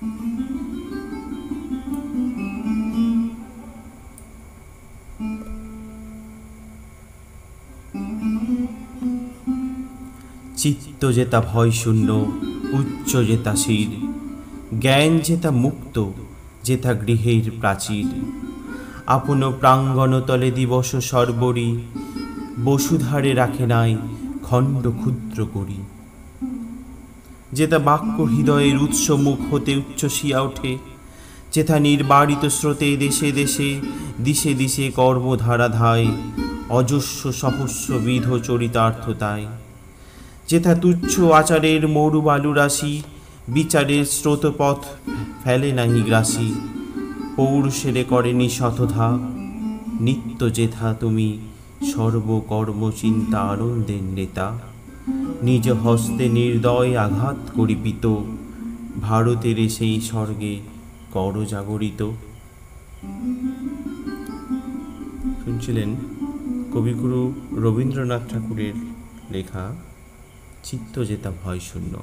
চিত্ত যেতা ভয় শূন্য, উচ্চ যেতা শির, জ্ঞান যেতা মুক্ত, যেতা গৃহের প্রাচীর। আপন প্রাঙ্গণ তলে দিবস সর্বরি, বসুধারে রাখে নাই খণ্ড ক্ষুদ্র করি। যেতা বাক্য হৃদয়ের উৎস মুখ হতে উচ্ছ্বসিয়া ওঠে, যেথা নির্বারিত স্রোতে দেশে দেশে দিশে দিশে কর্মধারা ধায়, অজস্র সহস্রবিধ চরিতার্থতায়। যেথা তুচ্ছ আচারের মরু বালু রাশি, বিচারের স্রোতপথ ফেলে নাহি গ্রাসী, পৌরুষেরে করেনি শতধা। নিত্য যেথা তুমি সর্বকর্ম চিন্তা আনন্দের নেতা, নিজ হস্তে নির্দয় আঘাত করিপিত, ভারতের সেই স্বর্গে কর জাগরিত। শুনছিলেন কবিগুরু রবীন্দ্রনাথ ঠাকুরের লেখা চিত্ত যেতা ভয় শূন্য।